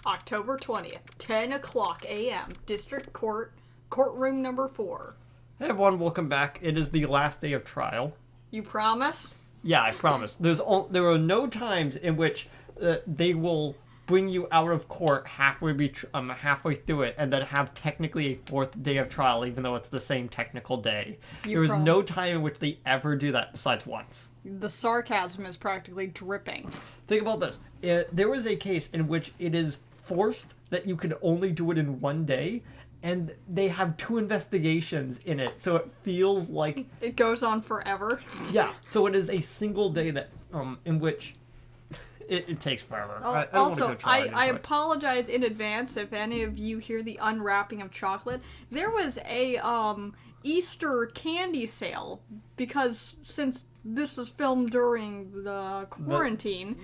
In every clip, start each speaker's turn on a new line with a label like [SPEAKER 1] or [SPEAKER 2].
[SPEAKER 1] October 20th, 10 o'clock a.m., District Court, Courtroom number 4.
[SPEAKER 2] Hey everyone, welcome back. It is the last day of trial.
[SPEAKER 1] You promise?
[SPEAKER 2] Yeah, I promise. There are no times in which they will bring you out of court halfway through it and then have technically a fourth day of trial, even though it's the same technical day. There is no time in which they ever do that besides once.
[SPEAKER 1] The sarcasm is practically dripping.
[SPEAKER 2] Think about this. There was a case in which it is forced that you can only do it in one day, and they have 2 investigations in it, so it feels like...
[SPEAKER 1] It goes on forever.
[SPEAKER 2] Yeah, so it is a single day that in which it takes forever.
[SPEAKER 1] I apologize in advance if any of you hear the unwrapping of chocolate. There was a Easter candy sale, because since this was filmed during the quarantine,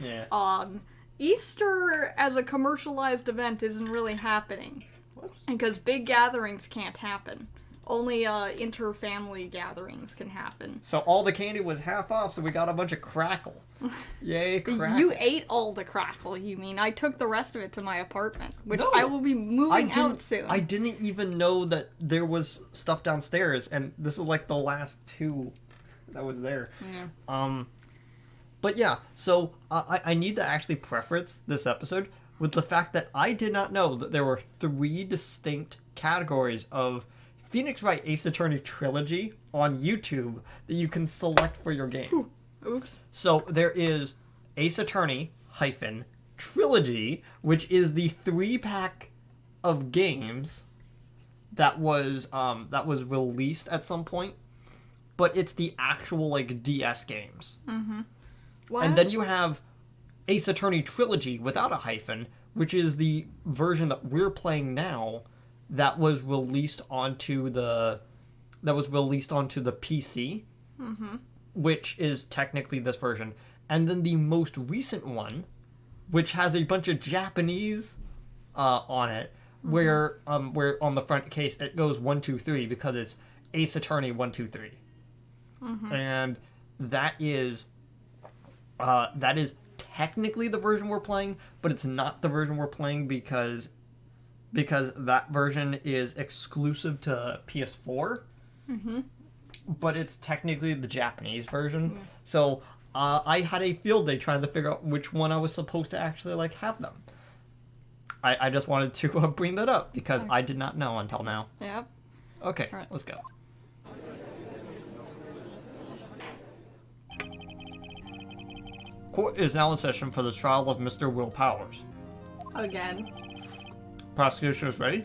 [SPEAKER 1] Easter as a commercialized event isn't really happening. Because big gatherings can't happen. Only inter-family gatherings can happen.
[SPEAKER 2] So all the candy was half off, so we got a bunch of crackle. Yay, crackle.
[SPEAKER 1] You ate all the crackle, you mean. I took the rest of it to my apartment, which I will be moving out soon.
[SPEAKER 2] I didn't even know that there was stuff downstairs, and this is like the last 2 that was there.
[SPEAKER 1] Yeah.
[SPEAKER 2] But yeah, so I need to actually preference this episode with the fact that I did not know that there were 3 distinct categories of Phoenix Wright Ace Attorney Trilogy on YouTube that you can select for your game.
[SPEAKER 1] Oops.
[SPEAKER 2] So there is Ace Attorney - Trilogy, which is the 3-pack of games that was released at some point, but it's the actual like DS games.
[SPEAKER 1] Mm-hmm. What?
[SPEAKER 2] And then you have Ace Attorney Trilogy without a hyphen, which is the version that we're playing now that was released onto the PC, which is technically this version. And then the most recent one, which has a bunch of Japanese on it, where on the front case it goes 1, 2, 3 because it's Ace Attorney 1, 2, 3, and that is technically the version we're playing, but it's not the version we're playing because that version is exclusive to PS4. But it's technically the Japanese version. So I had a field day trying to figure out which one I was supposed to actually like have them. I just wanted to bring that up because I did not know until now.
[SPEAKER 1] Yep.
[SPEAKER 2] Okay, let's go. Court is now in session for the trial of Mr. Will Powers.
[SPEAKER 1] Again.
[SPEAKER 2] Prosecution is ready.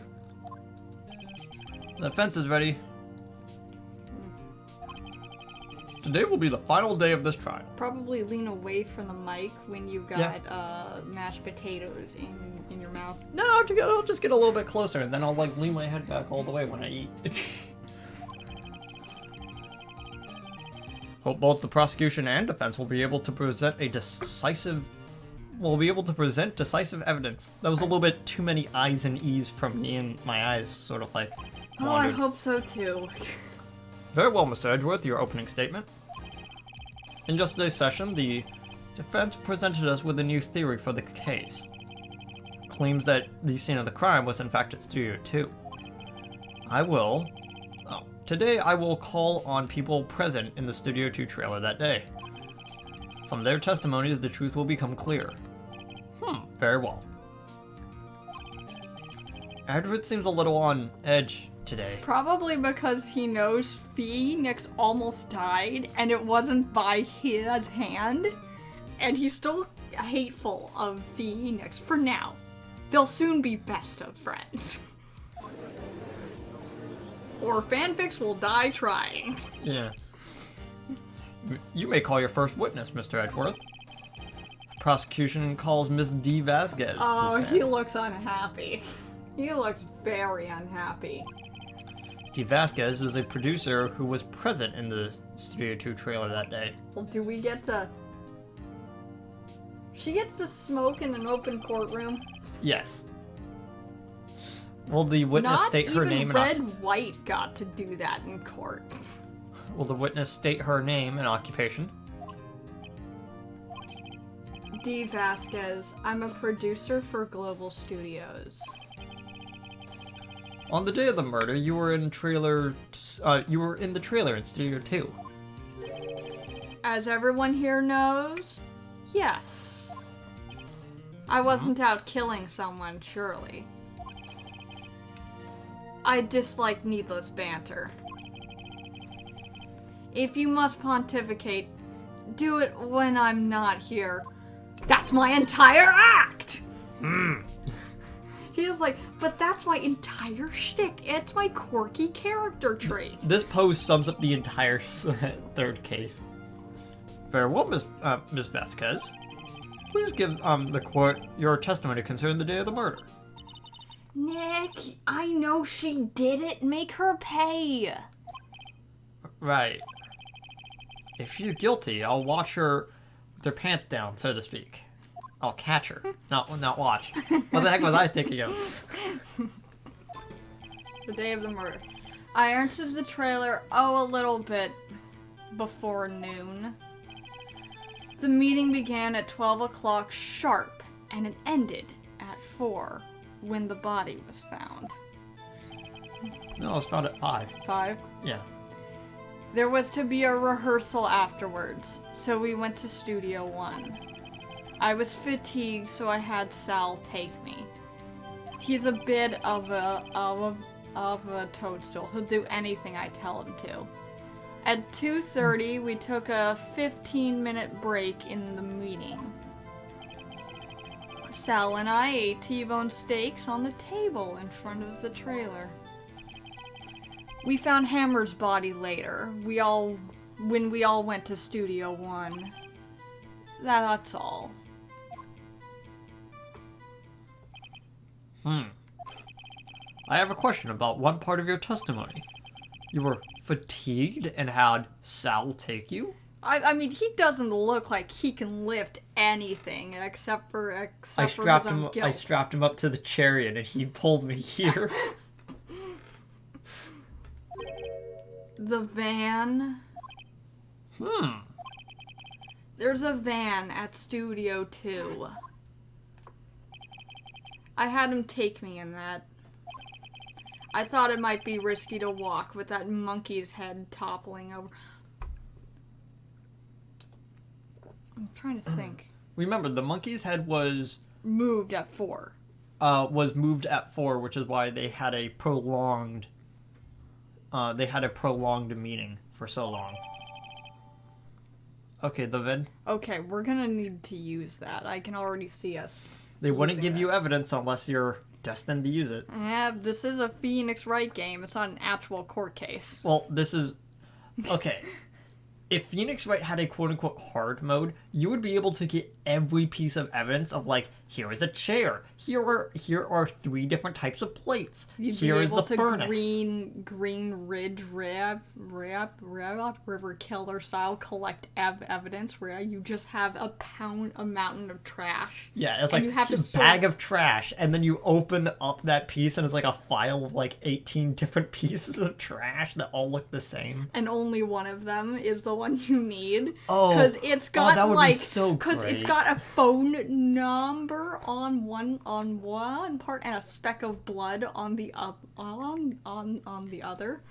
[SPEAKER 2] The defense is ready. Today will be the final day of this trial.
[SPEAKER 1] Probably lean away from the mic when you've got mashed potatoes in your mouth.
[SPEAKER 2] No, I'll just get a little bit closer, and then I'll like lean my head back all the way when I eat. Hope both the prosecution and defense will be able to present decisive evidence. That was a little bit too many I's and E's from me, and my eyes sort of like wandered.
[SPEAKER 1] I hope so too.
[SPEAKER 2] Very well, Mr. Edgeworth, your opening statement. In yesterday's session, the defense presented us with a new theory for the case. Claims that the scene of the crime was in fact at Studio 2. Today I will call on people present in the Studio 2 trailer that day. From their testimonies, the truth will become clear. Very well. Edward seems a little on edge today.
[SPEAKER 1] Probably because he knows Phoenix almost died, and it wasn't by his hand, and he's still hateful of Phoenix for now. They'll soon be best of friends. Or fanfics will die trying.
[SPEAKER 2] Yeah. You may call your first witness, Mr. Edgeworth. Prosecution calls Miss D. Vasquez to stand.
[SPEAKER 1] He looks unhappy. He looks very unhappy.
[SPEAKER 2] D. Vasquez is a producer who was present in the Studio 2 trailer that day.
[SPEAKER 1] Well, do we get to... She gets to smoke in an open courtroom?
[SPEAKER 2] Yes. Will the witness state her name and
[SPEAKER 1] Not even Red White got to do that in court.
[SPEAKER 2] Will the witness state her name and occupation?
[SPEAKER 1] D. Vasquez. I'm a producer for Global Studios.
[SPEAKER 2] On the day of the murder, you were in the trailer in Studio 2.
[SPEAKER 1] As everyone here knows, yes. I wasn't out killing someone, surely. I dislike needless banter. If you must pontificate, do it when I'm not here. That's my entire act! He was like, but that's my entire shtick. It's my quirky character trait.
[SPEAKER 2] This pose sums up the entire third case. Very well, Miss Vasquez. Please give the court your testimony concerning the day of the murder.
[SPEAKER 1] Nick, I know she did it. Make her pay.
[SPEAKER 2] Right. If she's guilty, I'll watch her with her pants down, so to speak. I'll catch her, not watch. What the heck was I thinking of?
[SPEAKER 1] The day of the murder. I entered the trailer, a little bit before noon. The meeting began at 12 o'clock sharp, and it ended at 4 when the body was found.
[SPEAKER 2] No, it was found at 5.
[SPEAKER 1] 5?
[SPEAKER 2] Yeah.
[SPEAKER 1] There was to be a rehearsal afterwards, so we went to Studio 1. I was fatigued, so I had Sal take me. He's a bit of a toadstool. He'll do anything I tell him to. At 2:30, we took a 15-minute break in the meeting. Sal and I ate T-bone steaks on the table in front of the trailer. We found Hammer's body later. When we all went to Studio 1. That's all.
[SPEAKER 2] I have a question about one part of your testimony. You were fatigued and had Sal take you?
[SPEAKER 1] I mean, he doesn't look like he can lift anything except for his own guilt.
[SPEAKER 2] I strapped him up to the chariot and he pulled me here.
[SPEAKER 1] The van. There's a van at Studio 2. I had him take me in that. I thought it might be risky to walk with that monkey's head toppling over. I'm trying to think.
[SPEAKER 2] Remember, the monkey's head was
[SPEAKER 1] moved at 4.
[SPEAKER 2] Which is why they had a prolonged meeting for so long. Okay, the vid.
[SPEAKER 1] Okay, we're gonna need to use that. I can already see us.
[SPEAKER 2] They wouldn't give you evidence unless you're destined to use it.
[SPEAKER 1] Yeah, this is a Phoenix Wright game. It's not an actual court case.
[SPEAKER 2] Well, this is... Okay. If Phoenix Wright had a quote-unquote hard mode, you would be able to get every piece of evidence of, like, here is a chair, here are 3 different types of plates,
[SPEAKER 1] You'd
[SPEAKER 2] here
[SPEAKER 1] be
[SPEAKER 2] is
[SPEAKER 1] able
[SPEAKER 2] the
[SPEAKER 1] to
[SPEAKER 2] furnace.
[SPEAKER 1] Green Ridge River Killer style collect evidence where you just have a mountain of trash.
[SPEAKER 2] Yeah, it's
[SPEAKER 1] and
[SPEAKER 2] like
[SPEAKER 1] you have
[SPEAKER 2] a bag of trash, and then you open up that piece and it's like a file of like 18 different pieces of trash that all look the same.
[SPEAKER 1] And only one of them is the one you need.
[SPEAKER 2] Oh,
[SPEAKER 1] because it's got
[SPEAKER 2] that would
[SPEAKER 1] like
[SPEAKER 2] be so
[SPEAKER 1] because it's
[SPEAKER 2] great.
[SPEAKER 1] got a phone number on one part and a speck of blood on the on the other.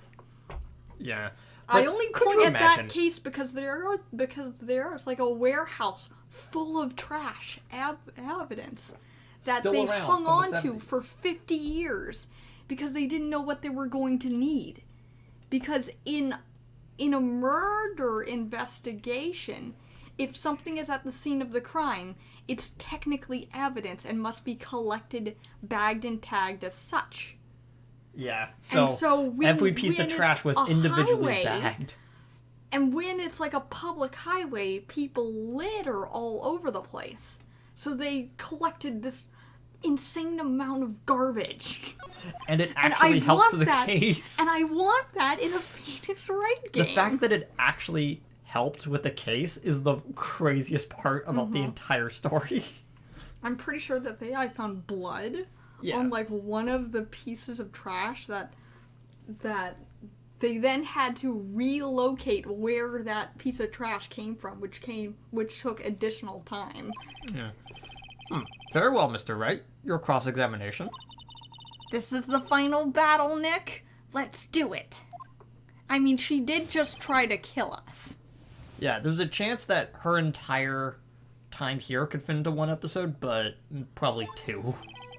[SPEAKER 2] Yeah.
[SPEAKER 1] I
[SPEAKER 2] But
[SPEAKER 1] only
[SPEAKER 2] could
[SPEAKER 1] point
[SPEAKER 2] you
[SPEAKER 1] at that
[SPEAKER 2] imagine-
[SPEAKER 1] case because there's like a warehouse full of trash evidence that
[SPEAKER 2] Still
[SPEAKER 1] they
[SPEAKER 2] around
[SPEAKER 1] hung
[SPEAKER 2] from
[SPEAKER 1] on
[SPEAKER 2] the
[SPEAKER 1] to
[SPEAKER 2] 70s.
[SPEAKER 1] for 50 years because they didn't know what they were going to need. Because in a murder investigation, if something is at the scene of the crime, it's technically evidence and must be collected, bagged, and tagged as such.
[SPEAKER 2] Yeah.
[SPEAKER 1] And so when,
[SPEAKER 2] every piece
[SPEAKER 1] when
[SPEAKER 2] of trash
[SPEAKER 1] it's
[SPEAKER 2] was
[SPEAKER 1] a
[SPEAKER 2] individually
[SPEAKER 1] highway,
[SPEAKER 2] bagged.
[SPEAKER 1] And when it's like a public highway, people litter all over the place. So they collected this insane amount of garbage.
[SPEAKER 2] And it
[SPEAKER 1] And
[SPEAKER 2] actually
[SPEAKER 1] I
[SPEAKER 2] helped
[SPEAKER 1] want
[SPEAKER 2] the
[SPEAKER 1] that,
[SPEAKER 2] case.
[SPEAKER 1] And I want that in a Phoenix Wright game.
[SPEAKER 2] The fact that it actually helped with the case is the craziest part about the entire story.
[SPEAKER 1] I'm pretty sure that I found blood
[SPEAKER 2] Yeah.
[SPEAKER 1] on like one of the pieces of trash that They then had to relocate where that piece of trash came from, which took additional time.
[SPEAKER 2] Yeah. Very well, Mr. Wright. Your cross-examination.
[SPEAKER 1] This is the final battle, Nick. Let's do it. I mean, she did just try to kill us.
[SPEAKER 2] Yeah, there's a chance that her entire time here could fit into one episode, but probably two,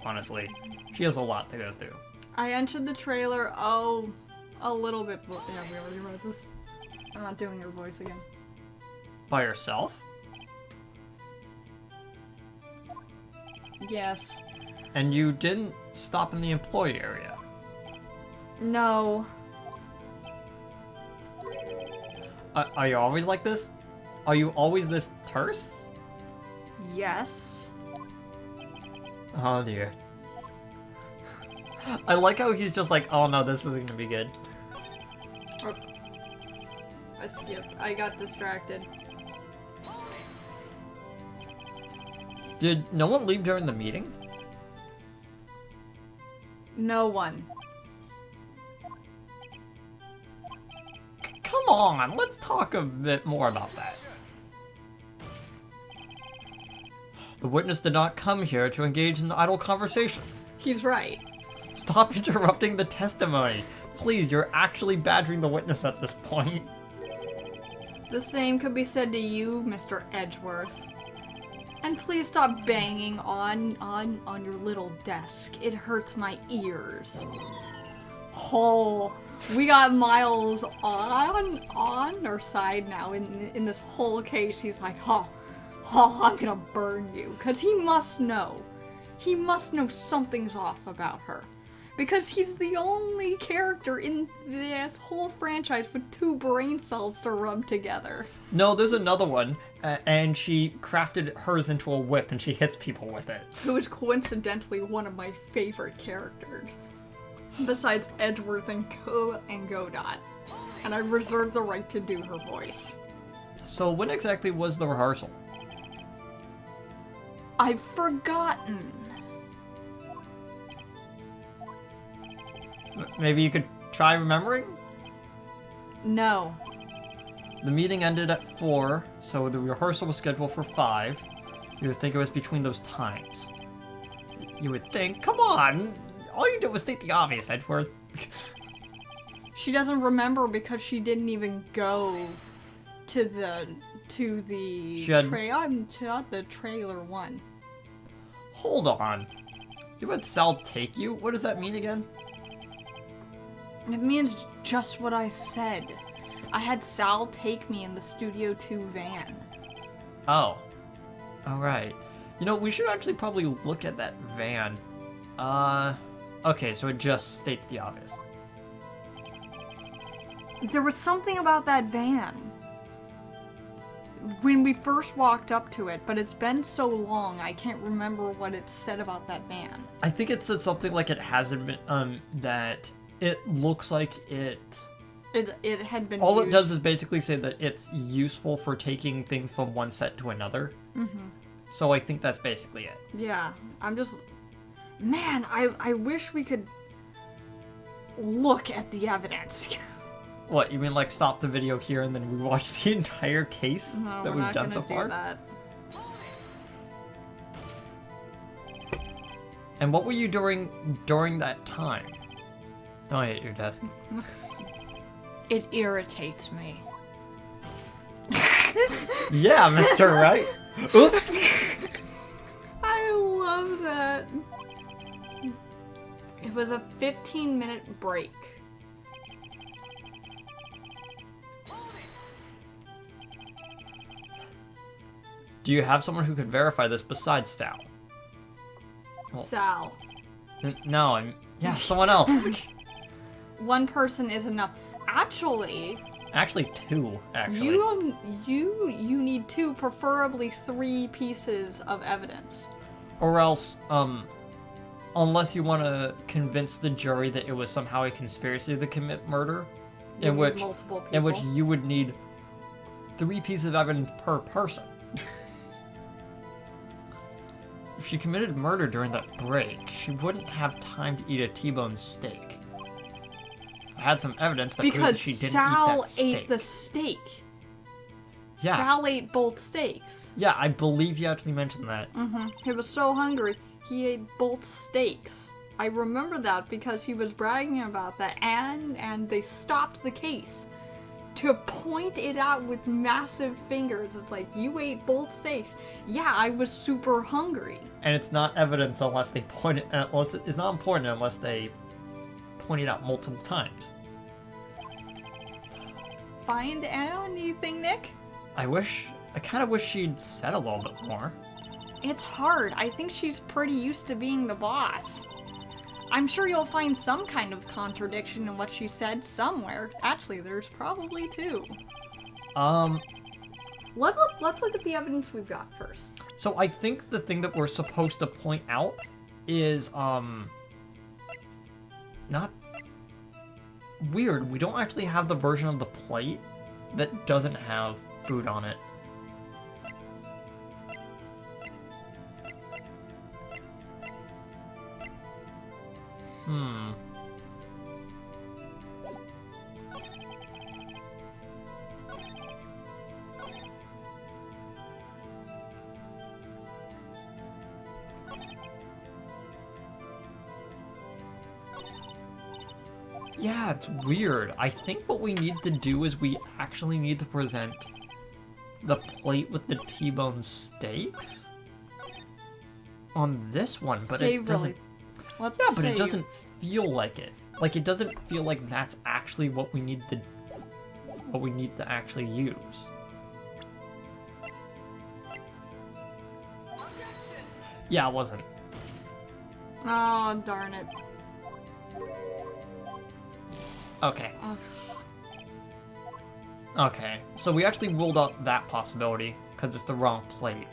[SPEAKER 2] honestly. She has a lot to go through.
[SPEAKER 1] I entered the trailer, a little bit. Yeah, we already read this. I'm not doing her voice again.
[SPEAKER 2] By herself?
[SPEAKER 1] Yes.
[SPEAKER 2] And you didn't stop in the employee area?
[SPEAKER 1] No.
[SPEAKER 2] Are you always like this? Are you always this terse?
[SPEAKER 1] Yes.
[SPEAKER 2] Oh dear. I like how he's just like, oh no, this isn't gonna be good.
[SPEAKER 1] Oh. I skipped. I got distracted.
[SPEAKER 2] Did no one leave during the meeting?
[SPEAKER 1] No one.
[SPEAKER 2] Come on, let's talk a bit more about that. The witness did not come here to engage in idle conversation.
[SPEAKER 1] He's right.
[SPEAKER 2] Stop interrupting the testimony. Please, you're actually badgering the witness at this point.
[SPEAKER 1] The same could be said to you, Mr. Edgeworth. And please stop banging on your little desk. It hurts my ears. Oh, we got Miles on our side now in this whole case. He's like, oh, I'm gonna burn you. Because he must know. He must know something's off about her. Because he's the only character in this whole franchise with two brain cells to rub together.
[SPEAKER 2] No, there's another one, and she crafted hers into a whip and she hits people with it.
[SPEAKER 1] Who is coincidentally one of my favorite characters. Besides Edgeworth and Godot. And I reserve the right to do her voice.
[SPEAKER 2] So when exactly was the rehearsal?
[SPEAKER 1] I've forgotten.
[SPEAKER 2] Maybe you could try remembering?
[SPEAKER 1] No.
[SPEAKER 2] The meeting ended at 4, so the rehearsal was scheduled for 5. You would think it was between those times. You would think, come on! All you did was state the obvious, Edgeworth.
[SPEAKER 1] She doesn't remember because she didn't even go to the trailer one.
[SPEAKER 2] Hold on. You had Sal take you? What does that mean again?
[SPEAKER 1] It means just what I said. I had Sal take me in the Studio 2 van.
[SPEAKER 2] Oh. Alright. You know, we should actually probably look at that van. Okay, so it just states the obvious.
[SPEAKER 1] There was something about that van when we first walked up to it, but it's been so long I can't remember what it said about that van.
[SPEAKER 2] I think it said something like it hasn't been, that it looks like it
[SPEAKER 1] had been
[SPEAKER 2] all
[SPEAKER 1] used.
[SPEAKER 2] It does is basically say that it's useful for taking things from one set to another. Mm-hmm. So I think that's basically it.
[SPEAKER 1] Yeah, I'm just... Man, I wish we could look at the evidence.
[SPEAKER 2] What, you mean like stop the video here and then rewatch the entire case that we've done so far?
[SPEAKER 1] That.
[SPEAKER 2] And what were you doing during that time? Don't hit your desk.
[SPEAKER 1] It irritates me.
[SPEAKER 2] Yeah, Mr. Wright. Oops.
[SPEAKER 1] I love that. It was a 15-minute break.
[SPEAKER 2] Do you have someone who could verify this besides Sal? Well,
[SPEAKER 1] Sal.
[SPEAKER 2] No, someone else.
[SPEAKER 1] One person is enough. Actually,
[SPEAKER 2] two.
[SPEAKER 1] You need 2, preferably 3 pieces of evidence.
[SPEAKER 2] Or else, unless you want to convince the jury that it was somehow a conspiracy to commit murder, in which you would need 3 pieces of evidence per person. If she committed murder during that break, she wouldn't have time to eat a T-bone steak. had some evidence that proves
[SPEAKER 1] because
[SPEAKER 2] she didn't
[SPEAKER 1] Sal
[SPEAKER 2] eat that steak.
[SPEAKER 1] ate the steak.
[SPEAKER 2] Yeah.
[SPEAKER 1] Sal ate both steaks.
[SPEAKER 2] Yeah, I believe you actually mentioned that.
[SPEAKER 1] He was so hungry, he ate both steaks. I remember that because he was bragging about that, and they stopped the case to point it out with massive fingers. It's like, you ate both steaks. Yeah, I was super hungry.
[SPEAKER 2] And it's not evidence unless they point it. It's not important unless they point it out multiple times.
[SPEAKER 1] Find anything, Nick?
[SPEAKER 2] I kind of wish she'd said a little bit more.
[SPEAKER 1] It's hard. I think she's pretty used to being the boss. I'm sure you'll find some kind of contradiction in what she said somewhere. Actually, there's probably two. Let's look at the evidence we've got first.
[SPEAKER 2] So I think the thing that we're supposed to point out is, not weird. We don't actually have the version of the plate that doesn't have food on it. Yeah, it's weird. I think what we need to do is we actually need to present the plate with the T-bone steaks on this one, but it doesn't.
[SPEAKER 1] Let's
[SPEAKER 2] Yeah, but
[SPEAKER 1] save.
[SPEAKER 2] it doesn't feel like it. Like, it doesn't feel like that's actually what we need to actually use. Yeah, it wasn't.
[SPEAKER 1] Oh, darn it.
[SPEAKER 2] Okay.
[SPEAKER 1] Ugh.
[SPEAKER 2] Okay. So we actually ruled out that possibility because it's the wrong plate.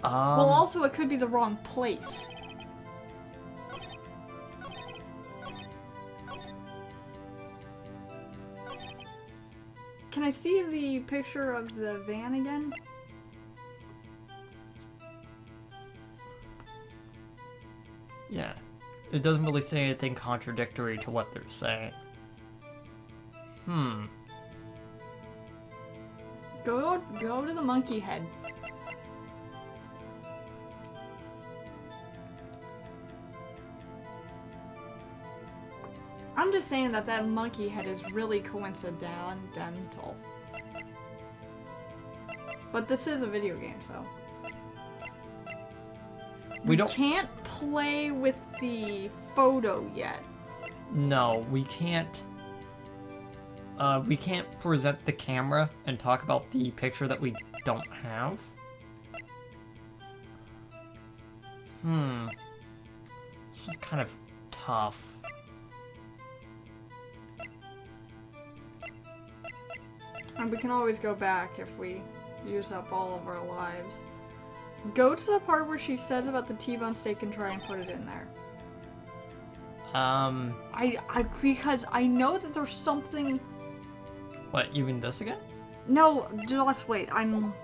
[SPEAKER 1] Well, also, it could be the wrong place. Can I see the picture of the van again?
[SPEAKER 2] Yeah. It doesn't really say anything contradictory to what they're saying.
[SPEAKER 1] Go to the monkey head. I'm just saying that monkey head is really coincidental. But this is a video game, so.
[SPEAKER 2] We don't.
[SPEAKER 1] Can't play with the photo yet.
[SPEAKER 2] No, we can't. We can't present the camera and talk about the picture that we don't have. This was kind of tough.
[SPEAKER 1] And we can always go back if we use up all of our lives. Go to the part where she says about the T-bone steak and try and put it in there. Because I know that there's something.
[SPEAKER 2] What, you mean this again?
[SPEAKER 1] No, just wait. I'm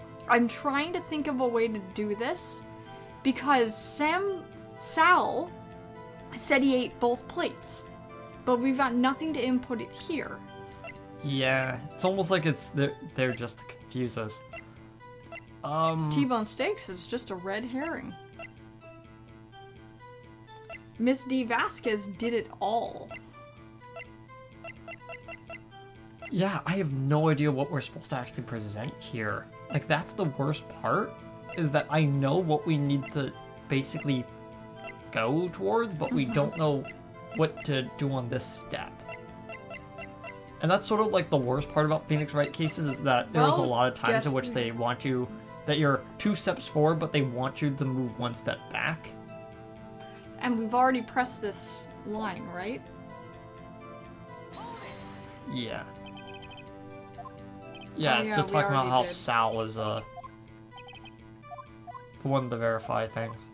[SPEAKER 1] trying to think of a way to do this because Sal said he ate both plates, but we've got nothing to input it here.
[SPEAKER 2] Yeah, it's almost like they're just to confuse us.
[SPEAKER 1] T-bone steaks is just a red herring. Miss D. Vasquez did it all.
[SPEAKER 2] Yeah, I have no idea what we're supposed to actually present here. Like, that's the worst part, is that I know what we need to basically go towards, but we don't know what to do on this step. And that's sort of like the worst part about Phoenix Wright cases, is that there was a lot of times in which they want you, that you're 2 steps forward, but they want you to move 1 step back.
[SPEAKER 1] And we've already pressed this line, right?
[SPEAKER 2] Yeah. Yeah, it's just talking about how Sal is, the one to verify things.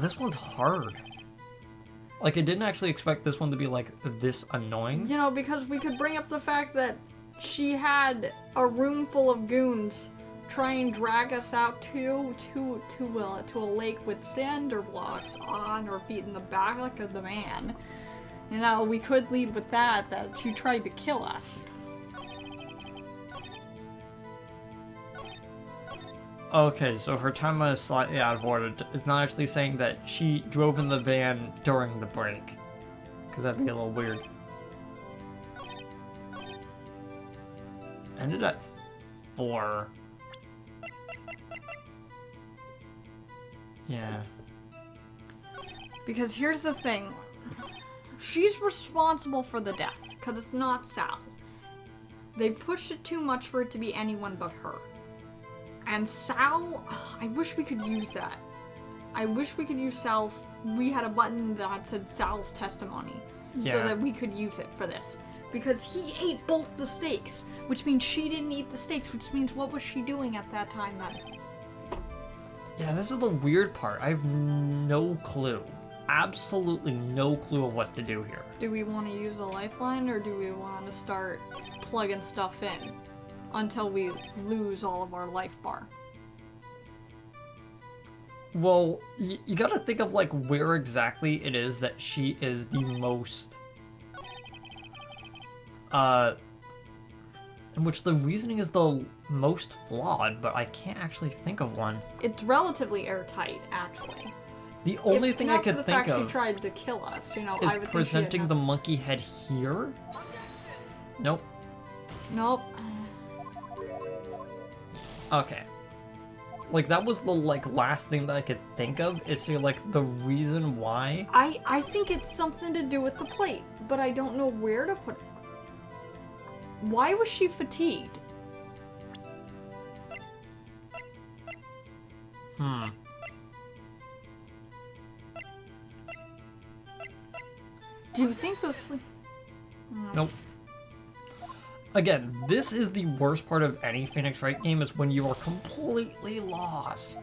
[SPEAKER 2] This one's hard. Like, I didn't actually expect this one to be, like, this annoying.
[SPEAKER 1] You know, because we could bring up the fact that she had a room full of goons try and drag us out to a lake with cinder blocks on her feet in the back of the van. You know, we could lead with that she tried to kill us.
[SPEAKER 2] Okay, so her timeline is slightly out of order. It's not actually saying that she drove in the van during the break. Because that'd be a little weird. Ended at 4. Yeah.
[SPEAKER 1] Because here's the thing. She's responsible for the death, because it's not Sal. They pushed it too much for it to be anyone but her. And Sal, I wish we could use that. I wish we could use Sal's, we had a button that said Sal's testimony.
[SPEAKER 2] Yeah.
[SPEAKER 1] So that we could use it for this. Because he ate both the steaks, which means she didn't eat the steaks, which means what was she doing at that time then?
[SPEAKER 2] Yeah, this is the weird part. I have no clue. Absolutely no clue of what to do here.
[SPEAKER 1] Do we want to use a lifeline, or do we want to start plugging stuff in until we lose all of our life bar?
[SPEAKER 2] Well, you gotta think of, like, where exactly it is that she is the most... in which the reasoning is the most flawed, but I can't actually think of one.
[SPEAKER 1] It's relatively airtight, actually.
[SPEAKER 2] The only thing I could think
[SPEAKER 1] of...
[SPEAKER 2] She
[SPEAKER 1] tried to kill us, you know,
[SPEAKER 2] is presenting the monkey head here? Nope.
[SPEAKER 1] Nope.
[SPEAKER 2] Okay. Like, that was the, like, last thing that I could think of, is to, like, the reason why.
[SPEAKER 1] I think it's something to do with the plate, but I don't know where to put it. Why was she fatigued? Do you think those sleep... No.
[SPEAKER 2] Nope. Again, this is the worst part of any Phoenix Wright game, is when you are completely lost.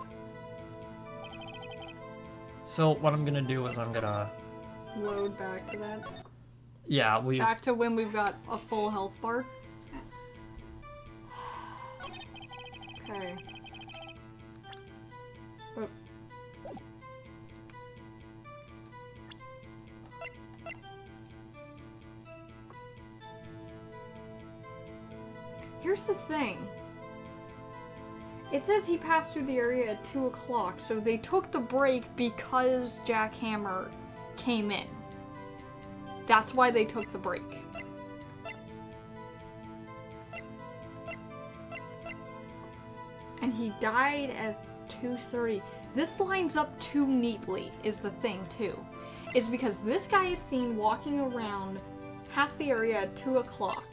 [SPEAKER 2] So what I'm gonna do is I'm gonna...
[SPEAKER 1] Load back to that.
[SPEAKER 2] Yeah,
[SPEAKER 1] back to when we've got a full health bar. Okay. Oh. Here's the thing. It says he passed through the area at 2 o'clock, so they took the break because Jack Hammer came in. That's why they took the break. And he died at 2:30. This lines up too neatly, is the thing, too. Is because this guy is seen walking around past the area at 2 o'clock.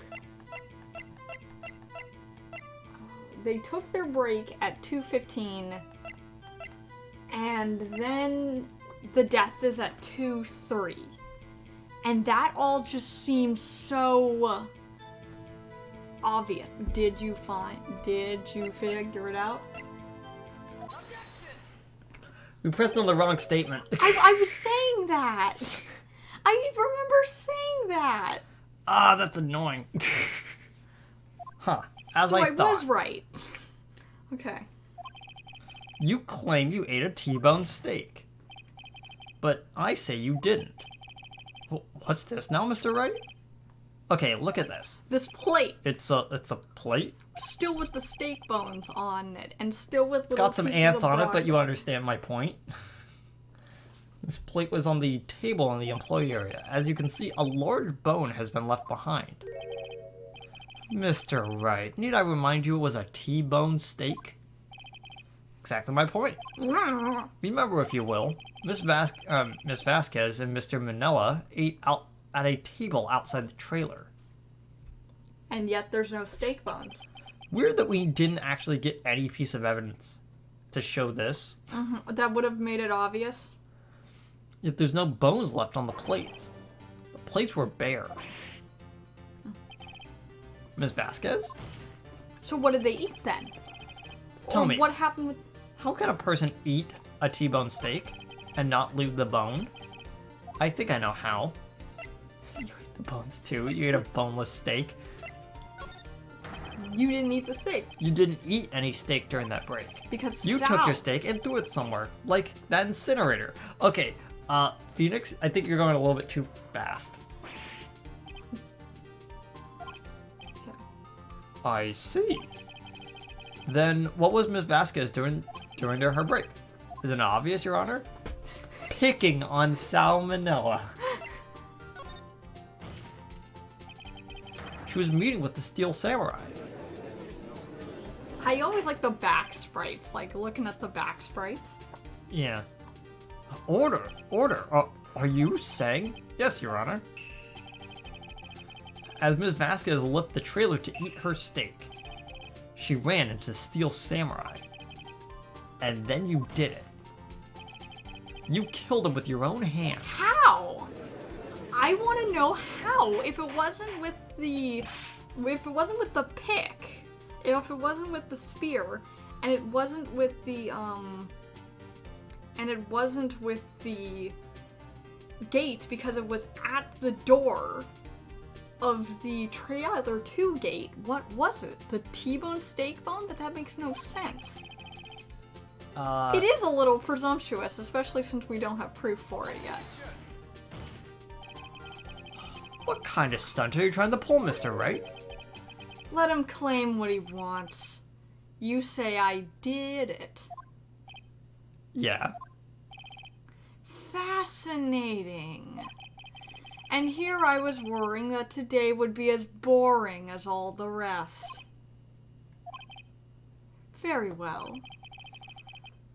[SPEAKER 1] They took their break at 2:15, and then the death is at 2:30. And that all just seems so obvious. Did you figure it out?
[SPEAKER 2] We pressed on the wrong statement.
[SPEAKER 1] I was saying that! I remember saying that!
[SPEAKER 2] Ah, that's annoying. Huh. As I thought.
[SPEAKER 1] So I was right. Okay.
[SPEAKER 2] You claim you ate a T-bone steak. But I say you didn't. What's this now, Mr. Wright? Okay, look at this.
[SPEAKER 1] This plate.
[SPEAKER 2] It's a plate?
[SPEAKER 1] Still with the steak bones on it, and still with
[SPEAKER 2] It's got some ants on it, but you understand my point. This plate was on the table in the employee area. As you can see, a large bone has been left behind. Mr. Wright, need I remind you it was a T-bone steak? Exactly my point. Remember, if you will, Miss Vasquez and Mr. Manella ate out at a table outside the trailer.
[SPEAKER 1] And yet there's no steak bones.
[SPEAKER 2] Weird that we didn't actually get any piece of evidence to show this.
[SPEAKER 1] That would have made it obvious.
[SPEAKER 2] Yet there's no bones left on the plates. The plates were bare. Miss Vasquez?
[SPEAKER 1] So what did they eat then?
[SPEAKER 2] Tell me.
[SPEAKER 1] What happened with...
[SPEAKER 2] How can a person eat a T-bone steak and not leave the bone? I think I know how. You ate the bones too. You ate a boneless steak.
[SPEAKER 1] You didn't eat the steak.
[SPEAKER 2] You didn't eat any steak during that break.
[SPEAKER 1] Because
[SPEAKER 2] you
[SPEAKER 1] Sal...
[SPEAKER 2] took your steak and threw it somewhere, like that incinerator. Okay, Phoenix, I think you're going a little bit too fast.
[SPEAKER 1] Okay.
[SPEAKER 2] I see. Then what was Miss Vasquez doing during her break? Is it obvious, Your Honor? Picking on Salmonella. She was meeting with the Steel Samurai.
[SPEAKER 1] I always like the back sprites, like looking at the back sprites.
[SPEAKER 2] Yeah. Order! Are you saying? Yes, Your Honor. As Ms. Vasquez left the trailer to eat her steak, she ran into Steel Samurai. And then you did it. You killed him with your own hand.
[SPEAKER 1] How? I want to know how. If it wasn't with the pick, if it wasn't with the spear, and it wasn't with the gate because it was at the door of the trailer 2 gate. What was it? The T-bone steak bone? But that makes no sense. It is a little presumptuous, especially since we don't have proof for it yet.
[SPEAKER 2] What kind of stunt are you trying to pull, Mr. Wright?
[SPEAKER 1] Let him claim what he wants. You say I did it.
[SPEAKER 2] Yeah.
[SPEAKER 1] Fascinating. And here I was worrying that today would be as boring as all the rest. Very well.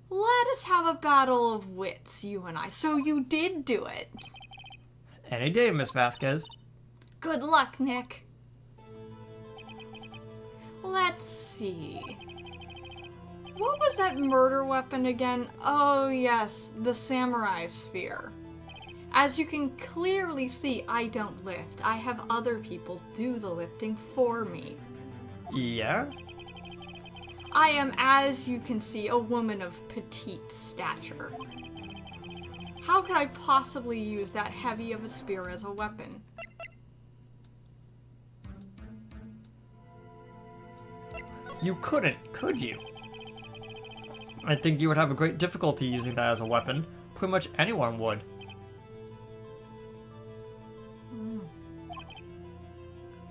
[SPEAKER 1] Let us have a battle of wits, you and I. So you did do it.
[SPEAKER 2] Any day, Miss Vasquez.
[SPEAKER 1] Good luck, Nick. Let's see. What was that murder weapon again? Oh yes, the samurai spear. As you can clearly see, I don't lift. I have other people do the lifting for me.
[SPEAKER 2] Yeah?
[SPEAKER 1] I am, as you can see, a woman of petite stature. How could I possibly use that heavy of a spear as a weapon?
[SPEAKER 2] You couldn't, could you? I think you would have a great difficulty using that as a weapon. Pretty much anyone would.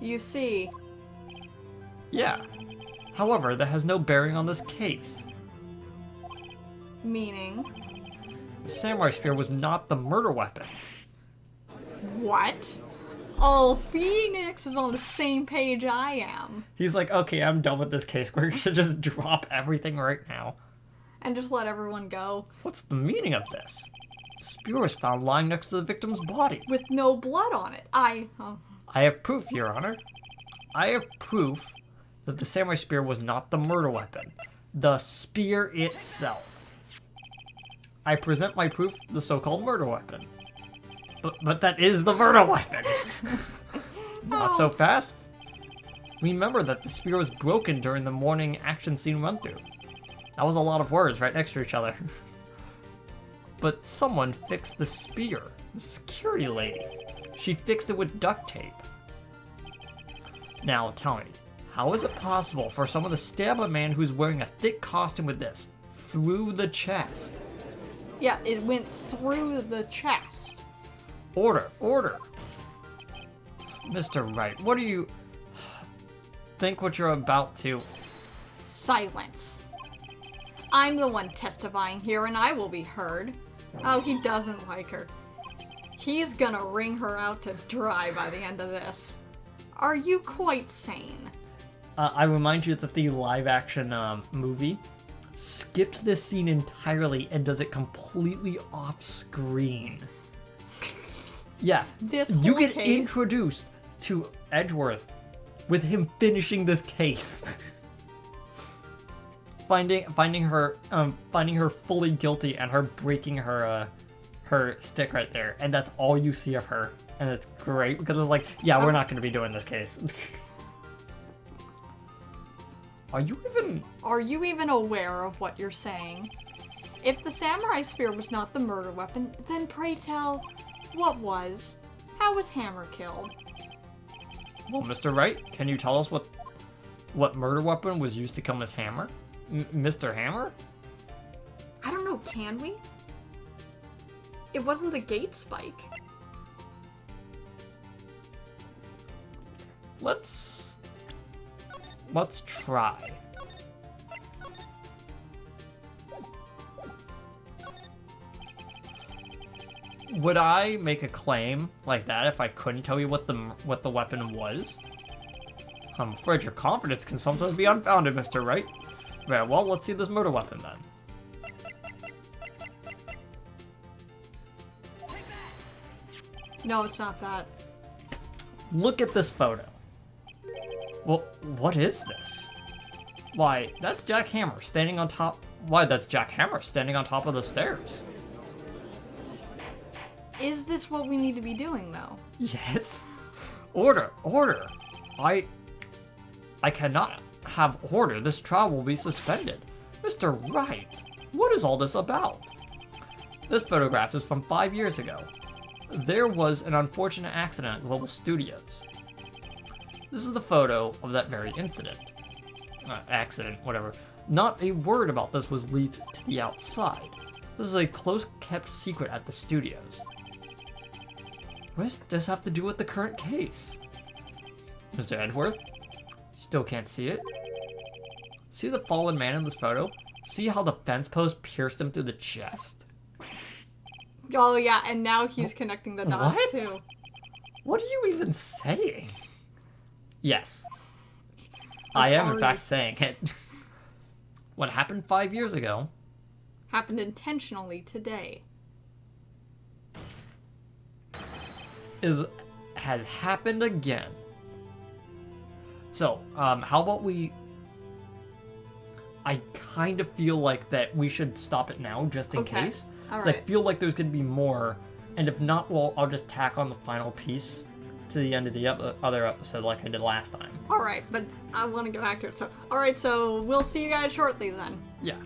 [SPEAKER 1] You see.
[SPEAKER 2] Yeah. However, that has no bearing on this case.
[SPEAKER 1] Meaning?
[SPEAKER 2] The samurai spear was not the murder weapon.
[SPEAKER 1] What? Oh, Phoenix is on the same page I am.
[SPEAKER 2] He's like, okay, I'm done with this case. We're gonna just drop everything right now.
[SPEAKER 1] And just let everyone go.
[SPEAKER 2] What's the meaning of this? The spear was found lying next to the victim's body.
[SPEAKER 1] With no blood on it.
[SPEAKER 2] I have proof, Your Honor. I have proof that the samurai spear was not the murder weapon. The spear itself. I present my proof, the so-called murder weapon. But that is the murder weapon! Not so fast. Remember that the spear was broken during the morning action scene run-through. That was a lot of words right next to each other. But someone fixed the spear. The security lady. She fixed it with duct tape. Now tell me, how is it possible for someone to stab a man who's wearing a thick costume with this through the chest?
[SPEAKER 1] Yeah, it went through the chest.
[SPEAKER 2] Order, order. Mr. Wright, what do you think what you're about to?
[SPEAKER 1] Silence. I'm the one testifying here and I will be heard. Oh, he doesn't like her. He's gonna wring her out to dry by the end of this. Are you quite sane?
[SPEAKER 2] I remind you that the live-action movie skips this scene entirely and does it completely off-screen. Yeah, you get introduced to Edgeworth with him finishing this case, finding her fully guilty and her breaking her stick right there, and that's all you see of her, and it's great because it's like, yeah, we're not going to be doing this case. Are you even
[SPEAKER 1] aware of what you're saying? If the samurai spear was not the murder weapon, then pray tell, what was? How was Hammer killed?
[SPEAKER 2] Well, Mr. Wright, can you tell us what murder weapon was used to kill Miss Hammer? Mr. Hammer?
[SPEAKER 1] I don't know, can we? It wasn't the gate spike.
[SPEAKER 2] Let's try. Would I make a claim like that if I couldn't tell you what the weapon was? I'm afraid your confidence can sometimes be unfounded, Mr. Wright. Very well, let's see this murder weapon then.
[SPEAKER 1] No, it's not that.
[SPEAKER 2] Look at this photo. Well, what is this? Why, that's Jack Hammer standing on top... Why, that's Jack Hammer standing on top of the stairs.
[SPEAKER 1] Is this what we need to be doing, though?
[SPEAKER 2] Yes. Order! Order! I cannot have order. This trial will be suspended. Mr. Wright, what is all this about? This photograph is from 5 years ago. There was an unfortunate accident at Global Studios. This is the photo of that very incident. Accident, whatever. Not a word about this was leaked to the outside. This is a close-kept secret at the studios. What does this have to do with the current case? Mr. Edgeworth? Still can't see it? See the fallen man in this photo? See how the fence post pierced him through the chest?
[SPEAKER 1] Oh yeah, and now he's connecting the dots
[SPEAKER 2] What?
[SPEAKER 1] too.
[SPEAKER 2] What are you even saying? Yes. I am in fact saying it. What happened 5 years ago
[SPEAKER 1] happened intentionally today.
[SPEAKER 2] has happened again. So, how about we... I kind of feel like that we should stop it now, just in case.
[SPEAKER 1] All
[SPEAKER 2] 'Cause
[SPEAKER 1] right.
[SPEAKER 2] I feel like there's going to be more, and if not, well, I'll just tack on the final piece to the end of the other episode like I did last time.
[SPEAKER 1] All right, but I want to get back to it. So, all right, so we'll see you guys shortly then.
[SPEAKER 2] Yeah.